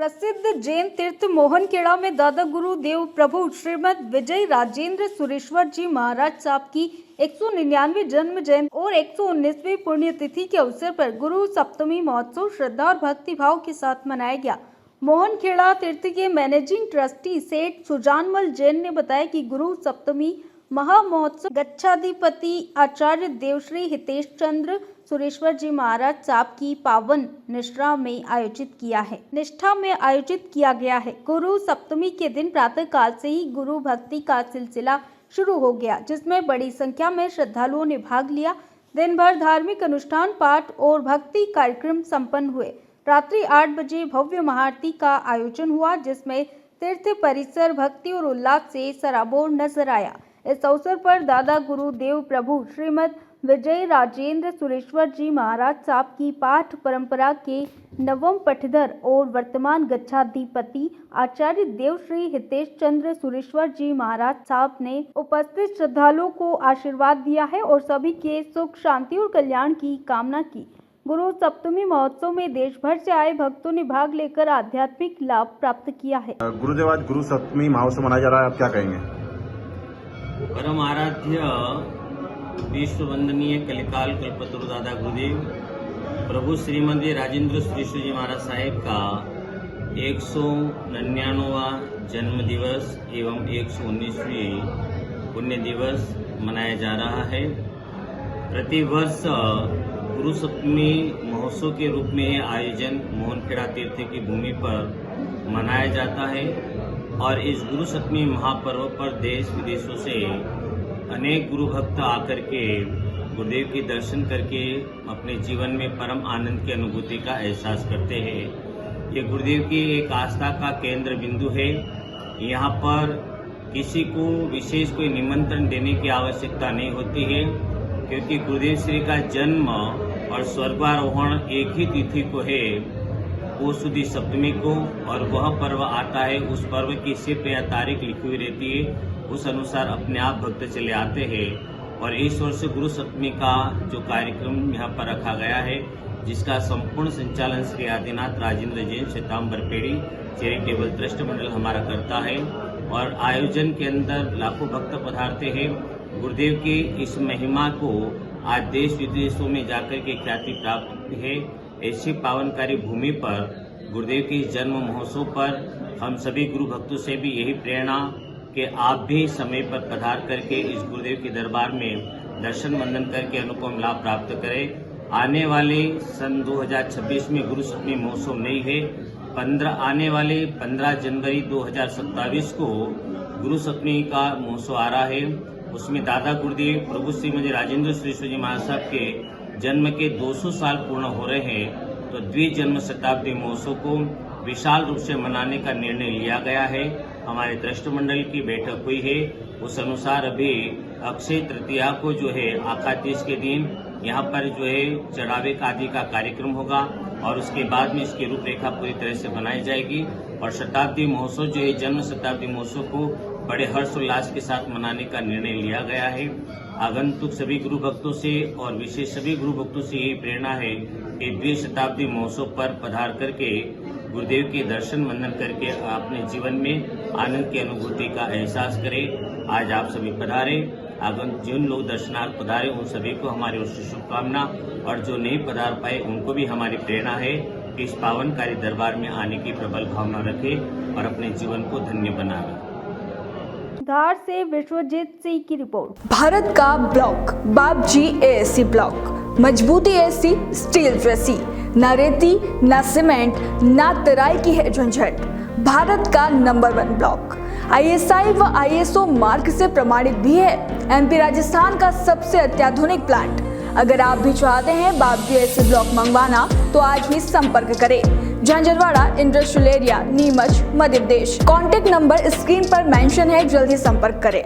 प्रसिद्ध जैन तीर्थ मोहनखेड़ा में दादा गुरुदेव प्रभु श्रीमद विजय राजेंद्र सुरेश्वर जी महाराज साहब की 199वीं जन्म जयंती और 119वीं पुण्यतिथि के अवसर पर गुरु सप्तमी महोत्सव श्रद्धा और भक्ति भाव के साथ मनाया गया। मोहनखेड़ा तीर्थ के मैनेजिंग ट्रस्टी सेठ सुजानमल जैन ने बताया कि गुरु सप्तमी महा महोत्सव गच्छाधिपति आचार्य देवश्री हितेश चंद्र सुरेश्वर जी महाराज साहब की पावन निष्ठा में आयोजित किया गया है। गुरु सप्तमी के दिन प्रातः काल से ही गुरु भक्ति का सिलसिला शुरू हो गया, जिसमें बड़ी संख्या में श्रद्धालुओं ने भाग लिया। दिन भर धार्मिक अनुष्ठान, पाठ और भक्ति कार्यक्रम संपन्न हुए। रात्रि 8 बजे भव्य महाआरती का आयोजन हुआ, जिसमें तीर्थ परिसर भक्ति और उल्लास से सराबोर नजर आया। इस अवसर पर दादा गुरुदेव प्रभु श्रीमद विजय राजेंद्र सुरेश्वर जी महाराज साहब की पाठ परंपरा के नवम पठधर और वर्तमान गच्छाधिपति आचार्य देवश्री हितेश चंद्र सुरेश्वर जी महाराज साहब ने उपस्थित श्रद्धालुओं को आशीर्वाद दिया है और सभी के सुख, शांति और कल्याण की कामना की। गुरु सप्तमी महोत्सव में देश भर से आए भक्तों ने भाग लेकर आध्यात्मिक लाभ प्राप्त किया है। गुरुदेव, आज गुरु सप्तमी महोत्सव मनाया जा रहा है, आप क्या कहेंगे? परम आराध्य विश्व वंदनीय कलिकाल कल्पतरु दादा गुरुदेव प्रभु श्रीमद राजेंद्र सुरेश्वर जी महाराज साहेब का 199वां जन्म दिवस एवं 119वीं पुण्य दिवस मनाया जा रहा है। प्रतिवर्ष गुरु सप्तमी महोत्सव के रूप में आयोजन मोहनखेड़ा तीर्थ की भूमि पर मनाया जाता है और इस गुरु सप्तमी महापर्व पर देश विदेशों से अनेक गुरु भक्त आकर के गुरुदेव के दर्शन करके अपने जीवन में परम आनंद की अनुभूति का एहसास करते हैं। ये गुरुदेव की एक आस्था का केंद्र बिंदु है। यहाँ पर किसी को विशेष कोई निमंत्रण देने की आवश्यकता नहीं होती है, क्योंकि गुरुदेव श्री का जन्म और स्वर्गारोहण एक ही तिथि को है, पौष सुदी सप्तमी को, और वह पर्व आता है। उस पर्व की सिर्फ या तारीख लिखी हुई रहती है, उस अनुसार अपने आप भक्त चले आते हैं। और इस वर्ष गुरु सप्तमी का जो कार्यक्रम यहाँ पर रखा गया है, जिसका संपूर्ण संचालन श्री आदिनाथ राजेंद्र जैन श्वेतांबर पेड़ी चैरिटेबल ट्रस्ट मंडल हमारा करता है। और आयोजन के अंदर लाखों भक्त पधारते हैं। गुरुदेव की इस महिमा को आज देश विदेशों में जाकर के ख्याति प्राप्त है। ऐसी पावनकारी भूमि पर गुरुदेव के जन्म महोत्सव पर हम सभी गुरु भक्तों से भी यही प्रेरणा कि आप भी समय पर पधार करके इस गुरुदेव के दरबार में दर्शन वंदन करके अनुपम लाभ प्राप्त करें। आने वाले सन 2026 में गुरु सप्तमी महोत्सव नहीं है। आने वाले 15 जनवरी 2027 को गुरु सप्तमी का महोत्सव आ रहा है। उसमें दादा गुरुदेव प्रभु श्रीमद राजेंद्र सुरेश्वर जी महाराज साहब के जन्म के 200 साल पूर्ण हो रहे हैं, तो द्विजन्म शताब्दी महोत्सव को विशाल रूप से मनाने का निर्णय लिया गया है। हमारे ट्रस्ट मंडल की बैठक हुई है। उस अनुसार अभी अक्षय तृतीया को जो है आकातीज के दिन यहाँ पर जो है चढ़ावे आदि का कार्यक्रम होगा और उसके बाद में इसकी रूपरेखा पूरी तरह से बनाई जाएगी। और शताब्दी महोत्सव जो है जन्म शताब्दी महोत्सव को बड़े हर्षोल्लास के साथ मनाने का निर्णय लिया गया है। आगंतुक सभी गुरु भक्तों से और विशेष सभी गुरु भक्तों से यही प्रेरणा है कि द्वि शताब्दी महोत्सव पर पधार करके गुरुदेव के दर्शन वंदन करके अपने जीवन में आनंद की अनुभूति का एहसास करें। आज आप सभी पधारे, आगंतुक जिन लोग दर्शनार्थ पधारे उन सभी को हमारी ओर से शुभकामना, और जो नहीं पधार पाए उनको भी हमारी प्रेरणा है कि इस पावनकारी दरबार में आने की प्रबल भावना रखें और अपने जीवन को धन्य बनाएं। धार से विश्वजीत सिंह की रिपोर्ट। भारत का ब्लॉक बाबजी एएससी ब्लॉक, मजबूती एसी स्टील जैसी, न रेती न सीमेंट न तराई की है झंझट। भारत का नंबर 1 ब्लॉक ISI व ISO मार्क से प्रमाणित भी है। MP राजस्थान का सबसे अत्याधुनिक प्लांट। अगर आप भी चाहते हैं बाबजी एएससी ब्लॉक मंगवाना तो आज ही संपर्क करें। Jhanjharwada industrial area, Neemuch, Madhya Pradesh. Contact number screen पर मेंशन है, जल्दी संपर्क करें।